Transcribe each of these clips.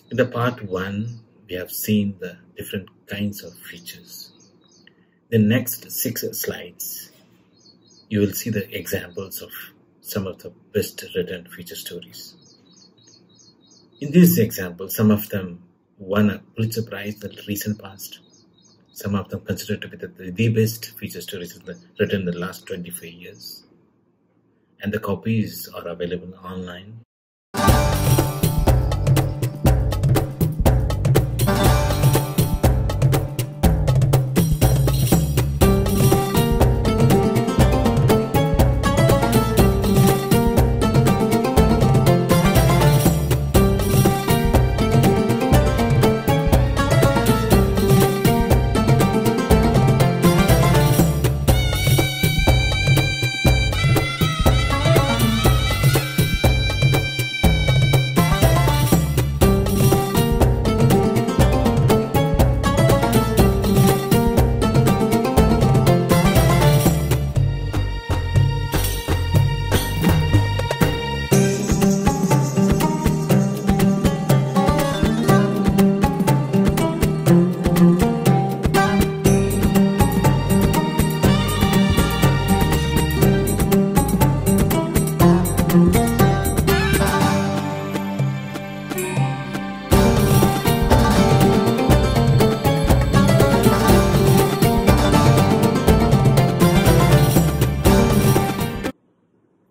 In the part 1, we have seen the different kinds of features. The next 6 slides, you will see the examples of some of the best written feature stories. In these examples, some of them won a Pulitzer Prize in the recent past. Some of them considered to be the best feature stories written in the last 25 years. And the copies are available online.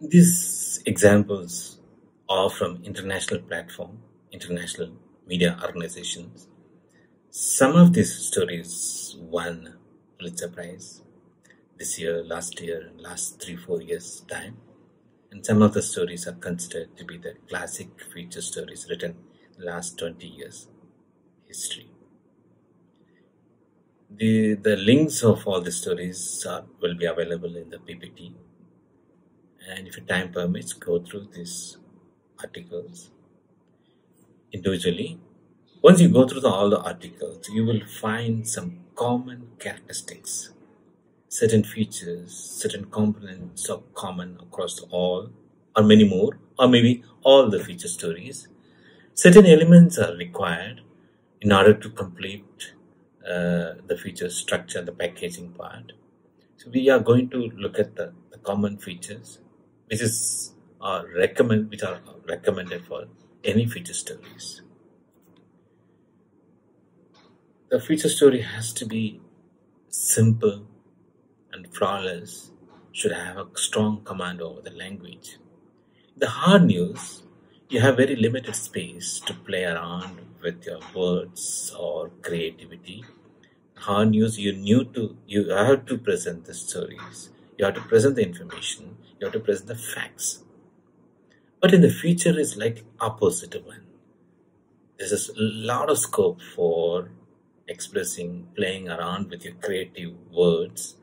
These examples are from international media organizations. Some of these stories won Pulitzer Prize this year, last year, last 3-4 years time. And some of the stories are considered to be the classic feature stories written in the last 20 years history. The links of all the stories will be available in the PPT. And if your time permits, go through these articles individually. Once you go through all the articles, you will find some common characteristics. Certain features, certain components are common across all, or many more, or maybe all the feature stories. Certain elements are required in order to complete the feature structure, the packaging part. So we are going to look at the common features which are recommended for any feature stories. The feature story has to be simple and flawless, should have a strong command over the language. The hard news, you have very limited space to play around with your words or creativity. Hard news, you have to present the stories, you have to present the information, you have to present the facts. But in the feature is like opposite one. There's a lot of scope for expressing, playing around with your creative words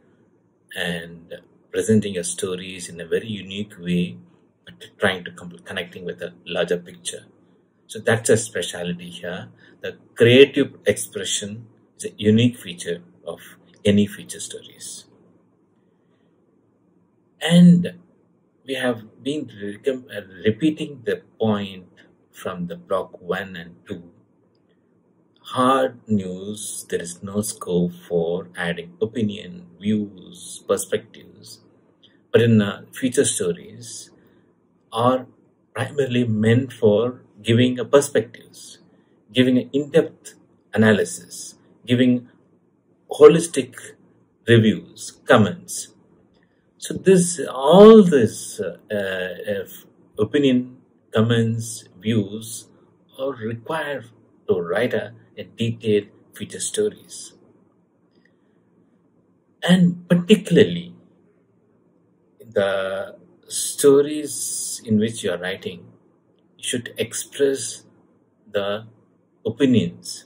and presenting your stories in a very unique way, but trying to connecting with a larger picture. So that's a specialty here. The creative expression is a unique feature of any feature stories. And we have been repeating the point from the block 1 and 2. Hard news, there is no scope for adding opinion, views, perspectives. But in feature stories are primarily meant for giving a perspectives, giving an in-depth analysis, giving holistic reviews, comments. So all this opinion, comments, views are required to write a detailed feature stories. And particularly the stories in which you are writing, you should express the opinions.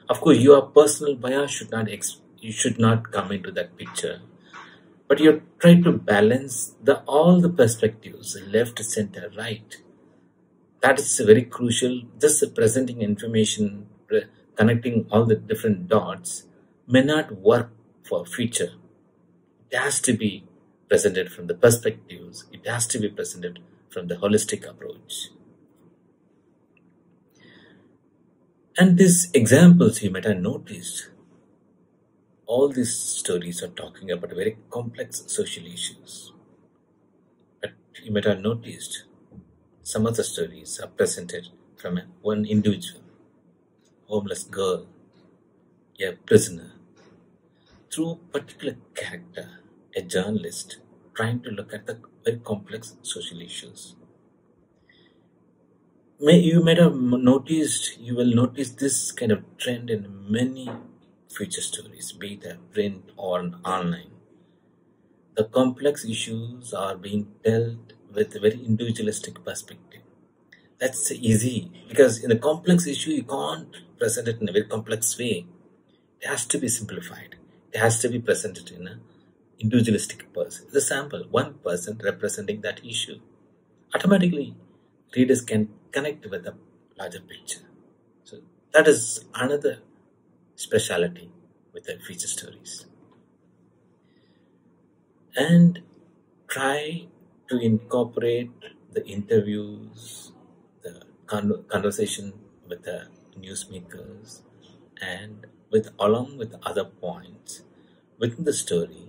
Of course, your personal bias should not come into that picture. But you're trying to balance all the perspectives, left, center, right. That is very crucial. Just presenting information, connecting all the different dots may not work for feature. It has to be presented from the perspectives. It has to be presented from the holistic approach. And these examples you might have noticed, all these stories are talking about very complex social issues. But you might have noticed some of the stories are presented from one individual, homeless girl, a prisoner, through particular character, a journalist trying to look at the very complex social issues. You might have noticed, you will notice this kind of trend in many future stories, be it a print or an online. The complex issues are being dealt with a very individualistic perspective. That's easy because in a complex issue, you can't present it in a very complex way. It has to be simplified. It has to be presented in an individualistic person. The sample, one person representing that issue. Automatically, readers can connect with the larger picture. So that is another speciality with the feature stories. And try to incorporate the interviews, the conversation with the newsmakers, and along with other points within the story,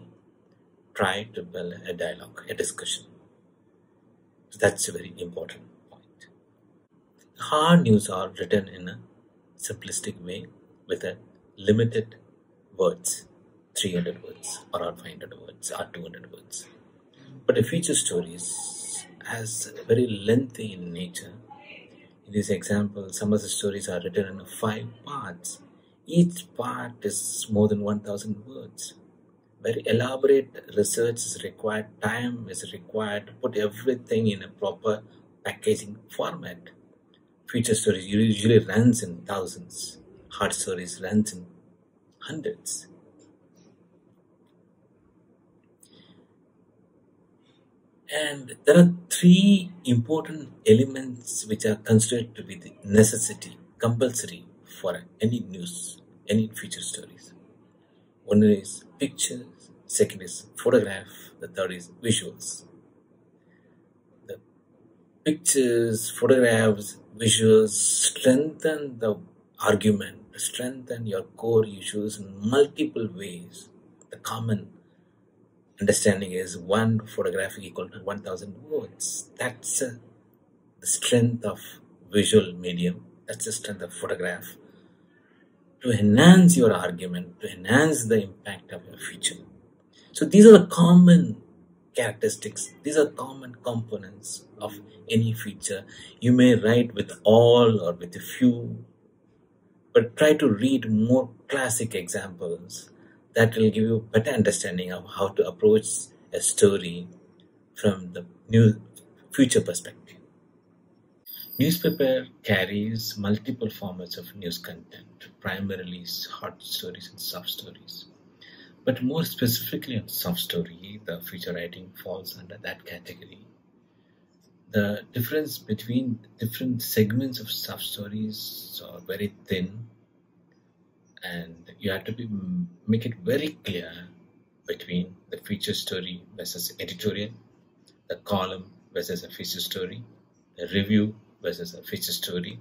try to build a dialogue, a discussion. So that's a very important point. Hard news are written in a simplistic way with a limited words, 300 words or 500 words or 200 words. But the feature stories has very lengthy in nature. In this example, some of the stories are written in 5 parts. Each part is more than 1,000 words. Very elaborate research is required, time is required to put everything in a proper packaging format. Feature stories usually runs in thousands. Hard stories runs in hundreds. And there are 3 important elements which are considered to be the necessity, compulsory for any feature stories. One is pictures, second is photograph, the third is visuals. The pictures, photographs, visuals strengthen the argument, strengthen your core issues in multiple ways. The common understanding is one photograph equal to 1,000 words. That's the strength of visual medium. That's the strength of photograph. To enhance your argument, to enhance the impact of your feature. So these are the common characteristics. These are common components of any feature. You may write with all or with a few, but try to read more classic examples that will give you better understanding of how to approach a story from the new future perspective. Newspaper carries multiple formats of news content, primarily hard stories and soft stories. But more specifically on soft story, the feature writing falls under that category. The difference between different segments of soft stories are very thin, and you have to make it very clear between the feature story versus editorial, the column versus a feature story, the review versus a feature story,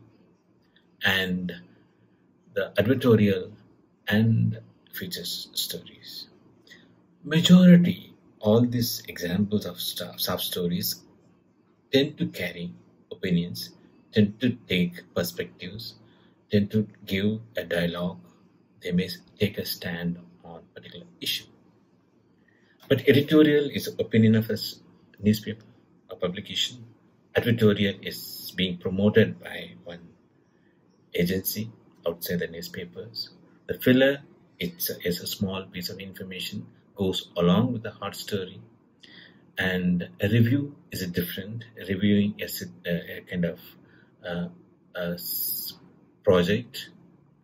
and the advertorial and feature stories. Majority, all these examples of soft stories tend to carry opinions, tend to take perspectives, tend to give a dialogue. They may take a stand on a particular issue. But editorial is opinion of a newspaper, a publication. Advertorial is being promoted by one agency outside the newspapers. The filler is a small piece of information, goes along with the hard story. And a review is different. Reviewing is a kind of a project,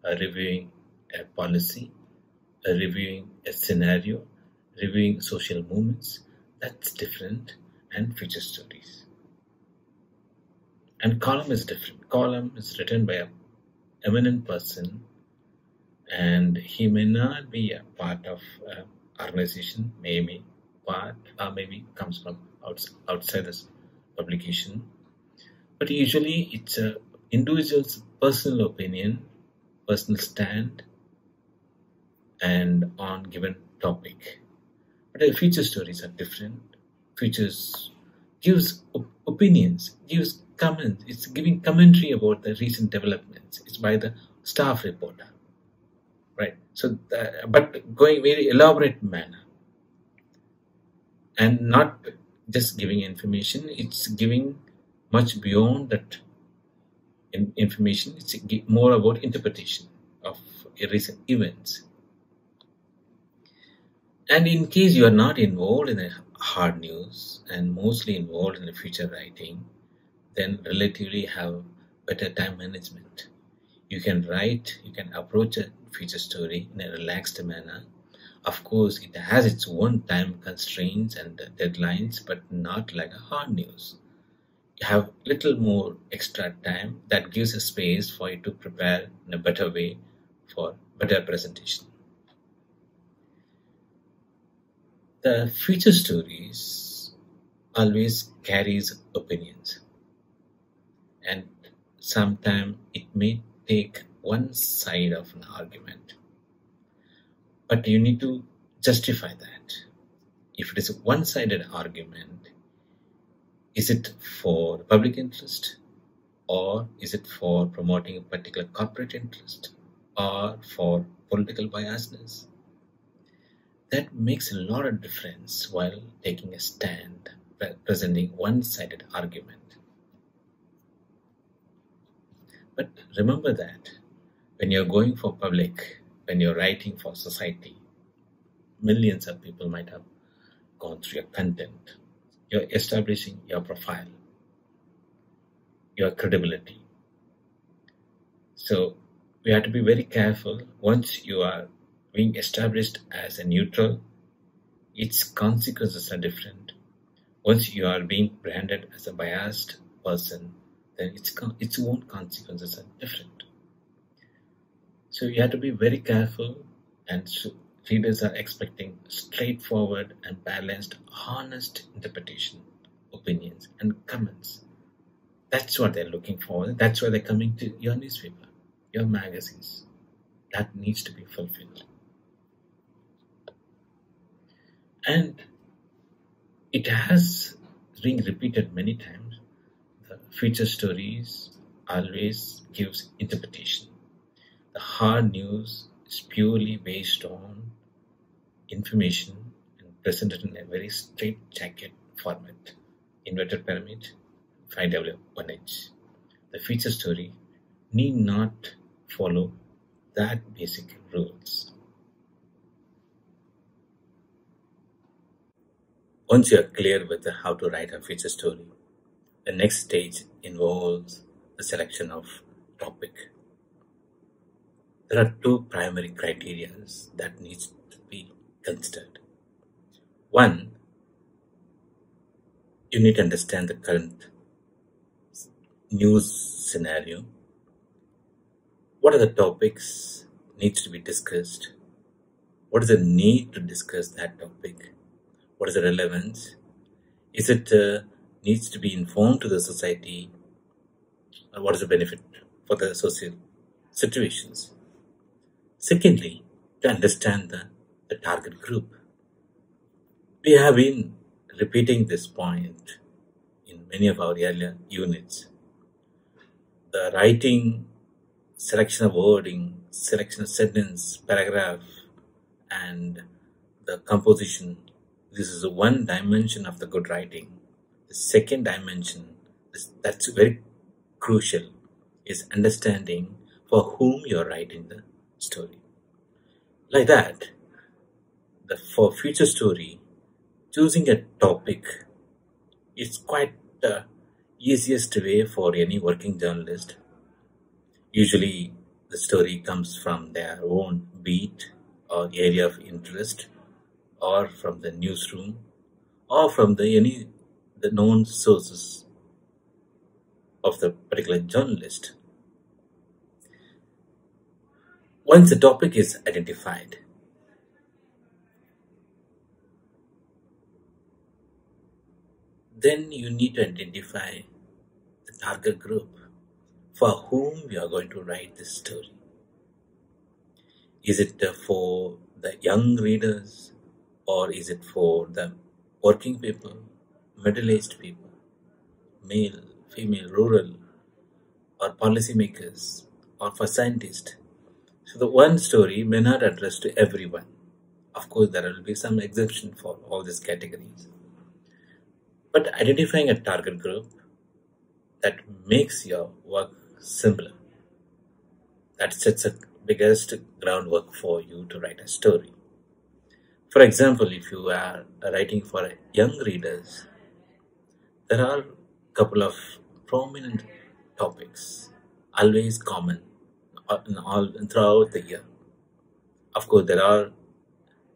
reviewing a policy, reviewing a scenario, reviewing social movements. That's different. And feature stories. And column is different. Column is written by an eminent person, and he may not be a part of an organization, maybe part or maybe comes from outside this publication. But usually it's an individual's personal opinion personal stand and on given topic. But feature stories are different. Features gives opinions, gives comments. It's giving commentary about the recent developments. It's by the staff reporter, right? So, but going very elaborate manner and not just giving information. It's giving much beyond that information. It's more about interpretation of recent events. And in case you are not involved in the hard news and mostly involved in the future writing, then relatively have better time management. You can write, you can approach a future story in a relaxed manner. Of course, it has its own time constraints and deadlines, but not like a hard news. You have little more extra time that gives a space for you to prepare in a better way for better presentation. The future stories always carries opinions, and sometimes it may take one side of an argument, but you need to justify that. If it is a one-sided argument, is it for public interest, or is it for promoting a particular corporate interest, or for political biasness? That makes a lot of difference while taking a stand, presenting one-sided argument. But remember that when you're going for public, when you're writing for society, millions of people might have gone through your content. You're establishing your profile, your credibility. So we have to be very careful. Once you are being established as a neutral, its consequences are different. Once you are being branded as a biased person, then its own consequences are different. So you have to be very careful, and readers are expecting straightforward and balanced, honest interpretation, opinions, and comments. That's what they're looking for. That's why they're coming to your newspaper, your magazines. That needs to be fulfilled. And it has been repeated many times. The feature stories always gives interpretation. The hard news is purely based on information and presented in a very straightjacket format. Inverted pyramid, 5W1H. The feature story need not follow that basic rules. Once you are clear with how to write a feature story, the next stage involves the selection of topic. There are two primary criteria that needs to be considered. One, you need to understand the current news scenario. What are the topics needs to be discussed? What is the need to discuss that topic? What is the relevance? Is it needs to be informed to the society? Or what is the benefit for the social situations? Secondly, to understand the target group. We have been repeating this point in many of our earlier units. The writing, selection of wording, selection of sentence, paragraph, and the composition. This is one dimension of the good writing. The second dimension, that's very crucial, is understanding for whom you're writing the story. Like that, for future story, choosing a topic is quite the easiest way for any working journalist. Usually, the story comes from their own beat or area of interest, or from the newsroom, or from the known sources of the particular journalist. Once the topic is identified, then you need to identify the target group for whom you are going to write this story. Is it for the young readers, or is it for the working people, middle-aged people, male, female, rural, or policymakers, or for scientists? So the one story may not address to everyone. Of course, there will be some exemption for all these categories. But identifying a target group that makes your work simpler, that sets a biggest groundwork for you to write a story. For example, if you are writing for young readers, there are a couple of prominent topics, always common in all throughout the year. Of course, there are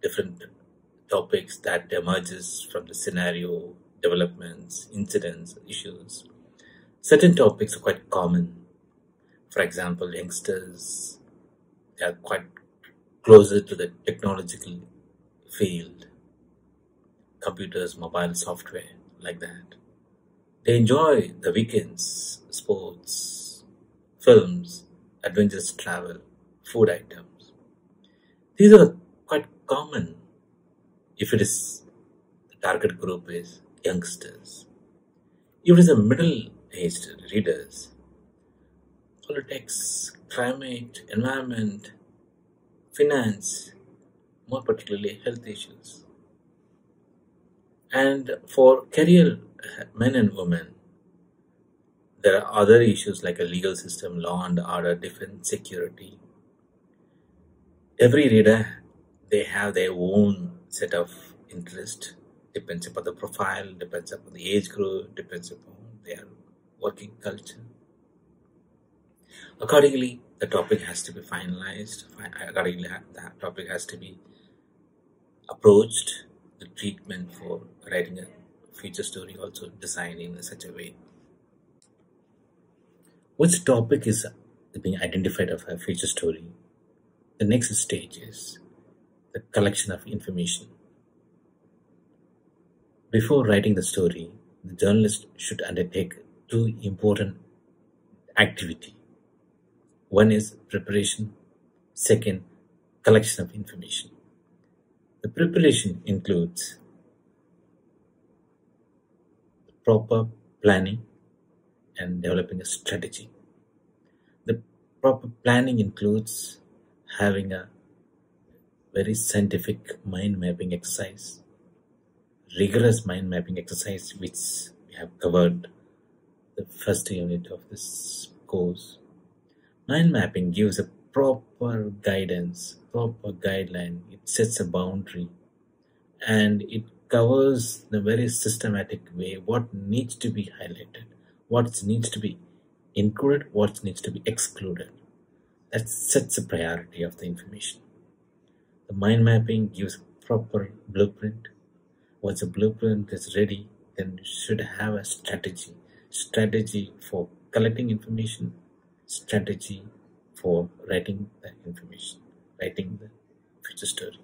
different topics that emerges from the scenario, developments, incidents, issues. Certain topics are quite common. For example, youngsters, they are quite closer to the technological field, computers, mobile software, like that. They enjoy the weekends, sports, films, adventurous travel, food items. These are quite common if it is the target group is youngsters. If it is a middle-aged readers, politics, climate, environment, finance, more particularly health issues. And for career men and women, there are other issues like a legal system, law and order, defense, security. Every reader, they have their own set of interest. Depends upon the profile, depends upon the age group, depends upon their working culture. Accordingly, the topic has to be finalized. Accordingly, the topic has to be approached. The treatment for writing a feature story also designed in such a way. Once the topic is being identified of a feature story, the next stage is the collection of information. Before writing the story, the journalist should undertake two important activities. One is preparation, second, collection of information. The preparation includes proper planning and developing a strategy. The proper planning includes having a very scientific mind mapping exercise, rigorous mind mapping exercise, which we have covered the first unit of this course. Mind mapping gives a proper guidance, proper guideline. It sets a boundary and it covers in a very systematic way what needs to be highlighted, what needs to be included, what needs to be excluded. That sets a priority of the information. The mind mapping gives a proper blueprint. Once a blueprint is ready, then you should have a strategy. Strategy for collecting information, strategy for writing the information, writing the future story.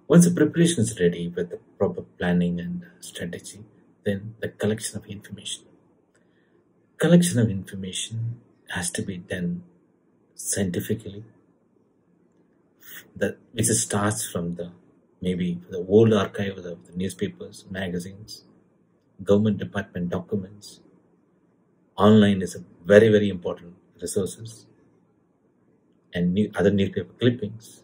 Once the preparation is ready with the proper planning and strategy, then the collection of information. Collection of information has to be done scientifically, which starts from maybe the old archive of the newspapers, magazines, government department documents. Online is a very, very important resources, and other newspaper clippings.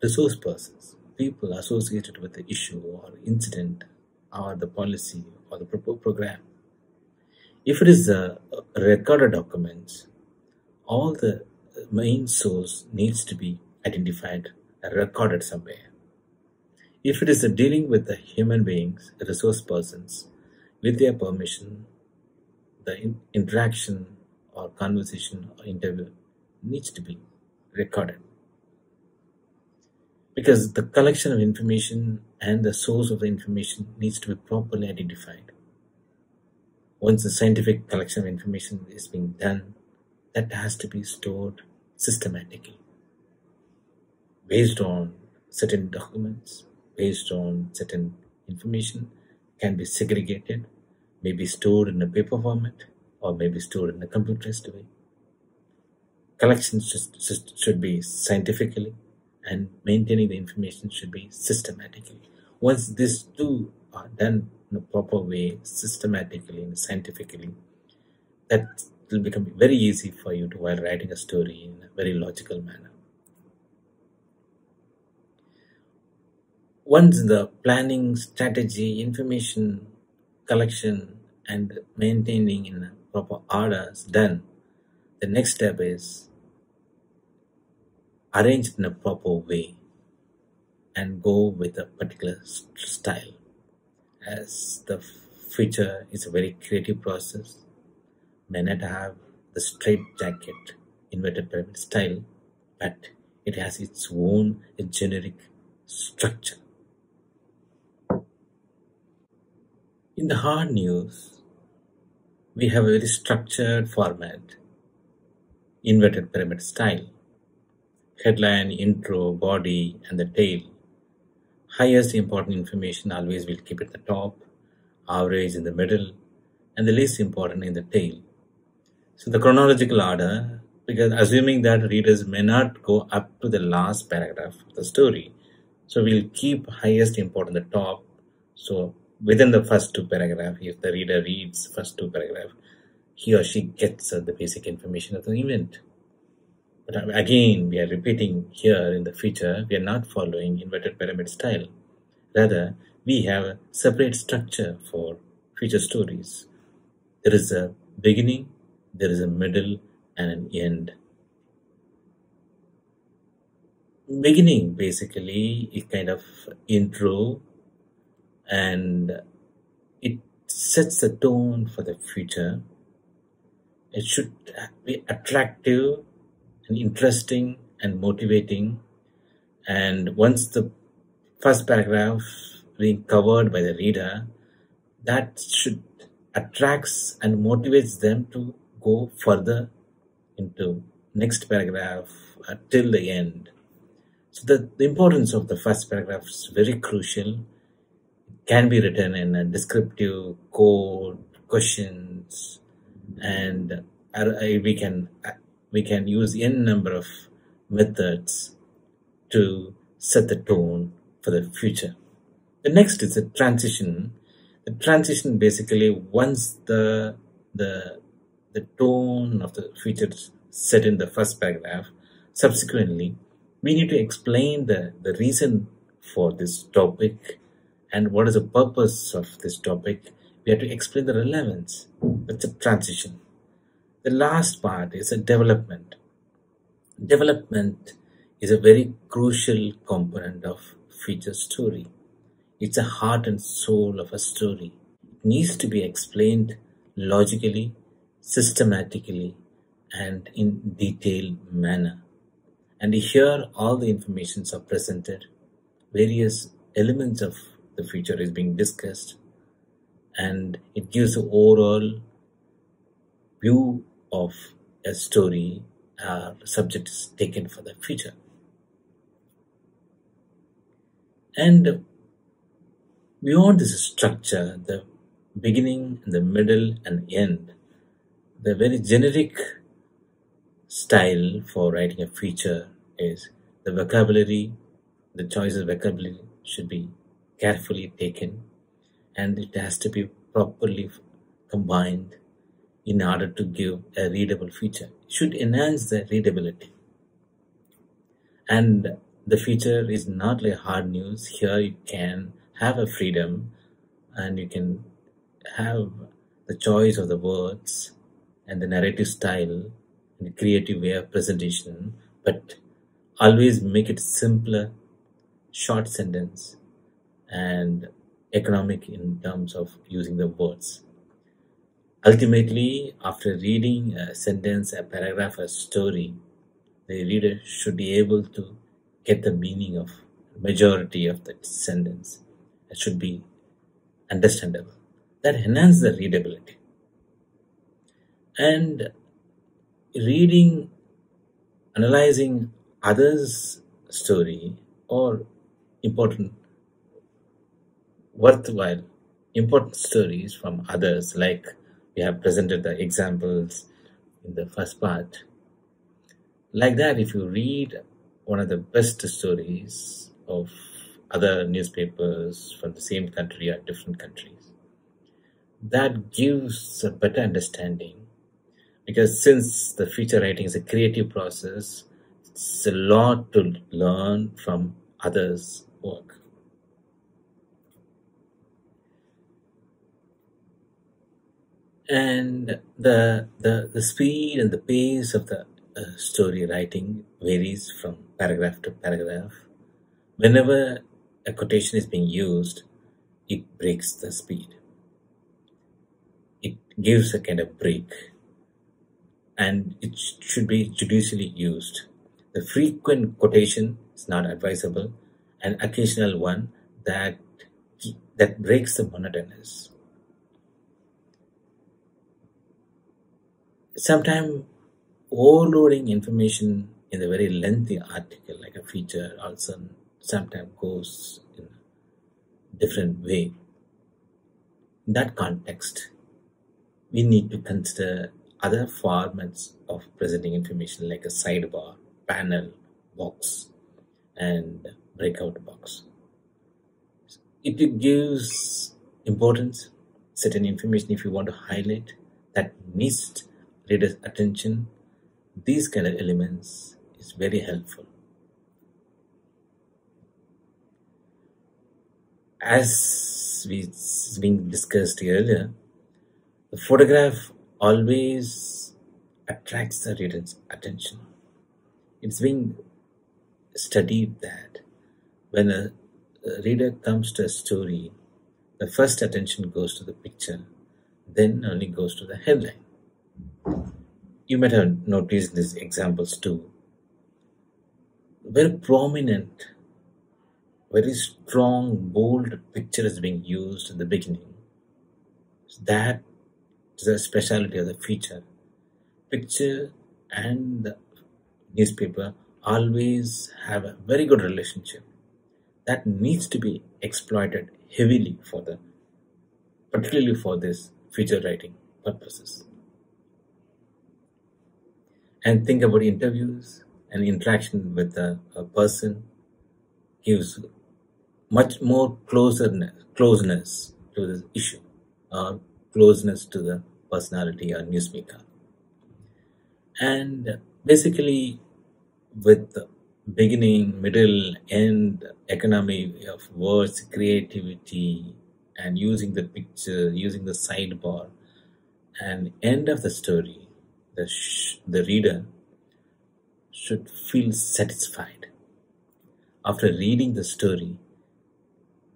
Resource persons, people associated with the issue or incident or the policy or the proposed program. If it is a recorded documents, all the main source needs to be identified and recorded somewhere. If it is dealing with the human beings, resource persons, with their permission, the interaction or conversation or interview needs to be recorded. Because the collection of information and the source of the information needs to be properly identified. Once the scientific collection of information is being done, that has to be stored systematically based on certain documents, based on certain information, can be segregated, may be stored in a paper format, or may be stored in a computerized way. collection should be scientifically, and maintaining the information should be systematically. Once these two are done in a proper way, systematically and scientifically, that will become very easy for you to while writing a story in a very logical manner. Once the planning, strategy, information collection, and maintaining in a proper order is done, the next step is arrange it in a proper way and go with a particular style. As the feature is a very creative process, may not have the straight jacket inverted pyramid style, but it has its own generic structure. In the hard news, we have a very structured format, inverted pyramid style. Headline, intro, body, and the tail. Highest important information always will keep at the top, average in the middle, and the least important in the tail. So the chronological order, because assuming that readers may not go up to the last paragraph of the story, so we'll keep highest important at the top. So within the first two paragraphs, if the reader reads first two paragraphs, he or she gets the basic information of the event. But again, we are repeating here in the feature, we are not following inverted pyramid style. Rather, we have a separate structure for feature stories. There is a beginning, there is a middle, and an end. Beginning basically is kind of intro, and it sets the tone for the feature. It should be attractive and interesting and motivating, and once the first paragraph being covered by the reader, that should attracts and motivates them to go further into next paragraph till the end. So the importance of the first paragraph is very crucial. It can be written in a descriptive code, questions, and we can use n number of methods to set the tone for the future. The next is the transition. The transition basically, once the tone of the feature is set in the first paragraph, subsequently we need to explain the reason for this topic and what is the purpose of this topic. We have to explain the relevance. That's a transition. The last part is a development. Development is a very crucial component of feature story. It's the heart and soul of a story. It needs to be explained logically, systematically, and in detailed manner. And here all the informations are presented, various elements of the feature is being discussed, and it gives the overall view of a story subject is taken for the feature. And beyond this structure, the beginning, the middle, and end, the very generic style for writing a feature is the vocabulary, the choice of vocabulary should be carefully taken, and it has to be properly combined in order to give a readable feature. It should enhance the readability. And the feature is not like hard news. Here you can have a freedom and you can have the choice of the words and the narrative style and the creative way of presentation, but always make it simpler, short sentence, and economic in terms of using the words. Ultimately, after reading a sentence, a paragraph, a story, the reader should be able to get the meaning of majority of that sentence. It should be understandable. That enhances the readability. And reading, analyzing others' story or worthwhile, important stories from others, like we have presented the examples in the first part. Like that, if you read one of the best stories of other newspapers from the same country or different countries, that gives a better understanding. Because since the feature writing is a creative process, it's a lot to learn from others' work. And the speed and the pace of the story writing varies from paragraph to paragraph. Whenever a quotation is being used, it breaks the speed. It gives a kind of break, and it should be judiciously used. The frequent quotation is not advisable, an occasional one that breaks the monotonous. Sometimes overloading information in a very lengthy article, like a feature, also sometimes goes in a different way. In that context, we need to consider other formats of presenting information like a sidebar, panel, box, and breakout box. It gives importance, certain information if you want to highlight that needs reader's attention. These kind of elements is very helpful. As we being discussed earlier, the photograph always attracts the reader's attention. It's being studied that when a reader comes to a story, the first attention goes to the picture, then only goes to the headline. You might have noticed these examples too. Very prominent, very strong, bold picture is being used in the beginning. That is a specialty of the feature. Picture and the newspaper always have a very good relationship that needs to be exploited heavily particularly for this feature writing purposes. And think about interviews and interaction with a person gives much more closeness to the issue or closeness to the personality or newsmaker. And basically, with the beginning, middle, end, economy of words, creativity, and using the picture, using the sidebar, and end of the story, the reader should feel satisfied. After reading the story,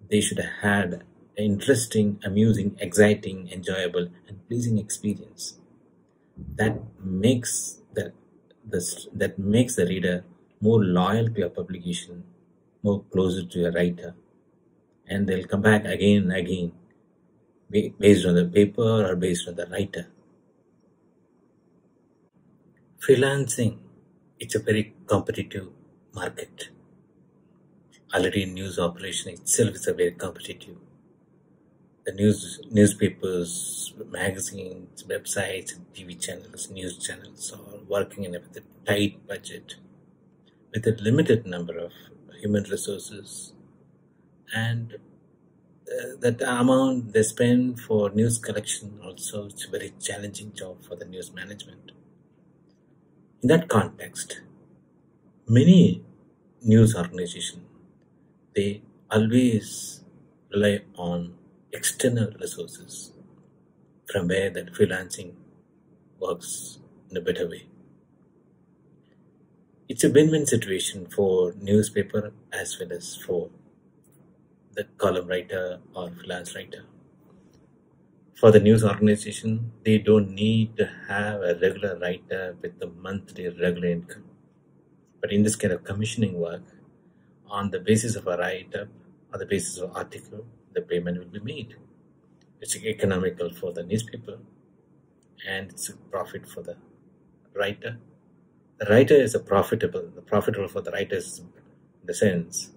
they should have had an interesting, amusing, exciting, enjoyable, and pleasing experience. That makes that makes the reader more loyal to your publication, more closer to your writer, and they'll come back again and again, based on the paper or based on the writer. Freelancing, it's a very competitive market. Already news operation itself is a very competitive. The newspapers, magazines, websites, TV channels, news channels are working with a tight budget, with a limited number of human resources, and that amount they spend for news collection also, it's a very challenging job for the news management. In that context, many news organizations, they always rely on external resources from where that freelancing works in a better way. It's a win-win situation for newspaper as well as for the column writer or freelance writer. For the news organization, they don't need to have a regular writer with a monthly regular income. But in this kind of commissioning work, on the basis of a write-up, on the basis of an article, the payment will be made. It's economical for the newspaper, and it's a profit for the writer. The writer is profitable for the writers in the sense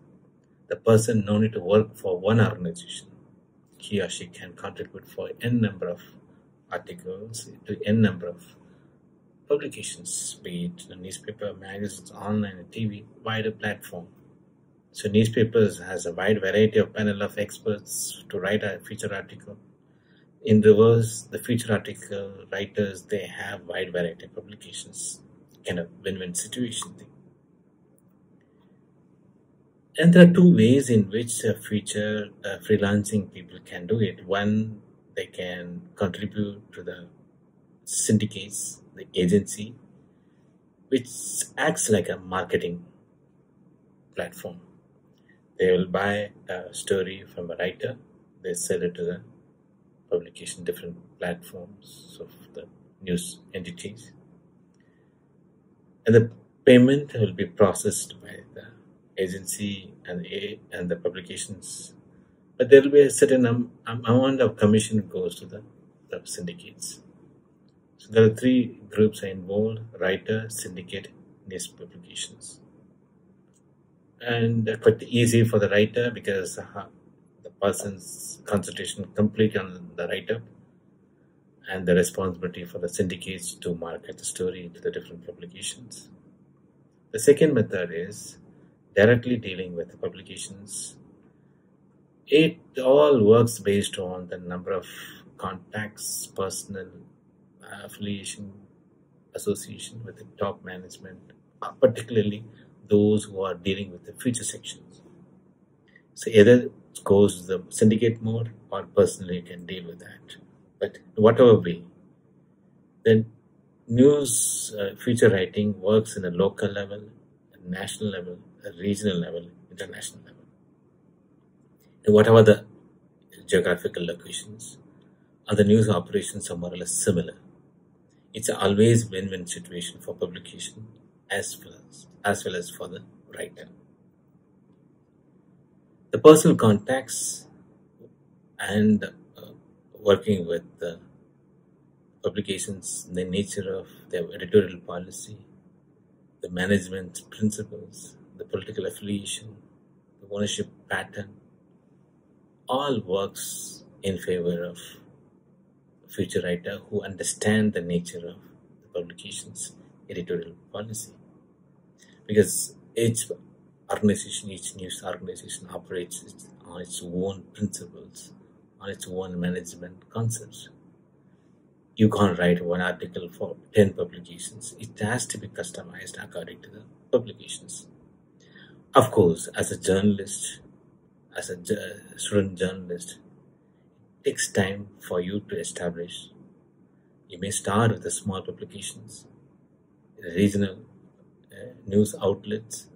the person no need to work for one organization. He or she can contribute for n number of articles to n number of publications, be it the newspaper, magazines, online, and TV, wider platform. So newspapers has a wide variety of panel of experts to write a feature article. In reverse, the feature article writers, they have wide variety of publications, kind of win-win situation thing. And there are two ways in which feature freelancing people can do it. One, they can contribute to the syndicates, the agency, which acts like a marketing platform. They will buy a story from a writer, they sell it to the publication, different platforms of the news entities, and the payment will be processed by the agency and the publications. But there will be a certain amount of commission goes to the syndicates. So there are three groups are involved: writer, syndicate, news publications. And quite easy for the writer because the person's concentration complete on the writer, and the responsibility for the syndicates to market the story to the different publications. The second method is directly dealing with the publications. It all works based on the number of contacts, personal affiliation, association with the top management, particularly those who are dealing with the future sections. So either it goes the syndicate mode or personally you can deal with that. But whatever way, then news feature writing works in a local level, a national level, a regional level, international level. And whatever the geographical locations, and the news operations are more or less similar. It's always win-win situation for publication as well as for the writer. The personal contacts and working with the publications, the nature of their editorial policy, the management principles, the political affiliation, the ownership pattern, all works in favor of a future writer who understand the nature of the publication's editorial policy. Because each organization, each news organization operates on its own principles, on its own management concepts. You can't write one article for 10 publications. It has to be customized according to the publications. Of course, as a journalist, as a student journalist, it takes time for you to establish. You may start with the small publications, regional news outlets,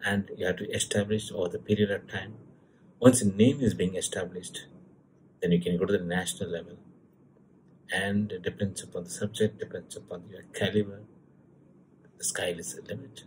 and you have to establish over the period of time. Once a name is being established, then you can go to the national level. And it depends upon the subject, depends upon your caliber. The sky is the limit.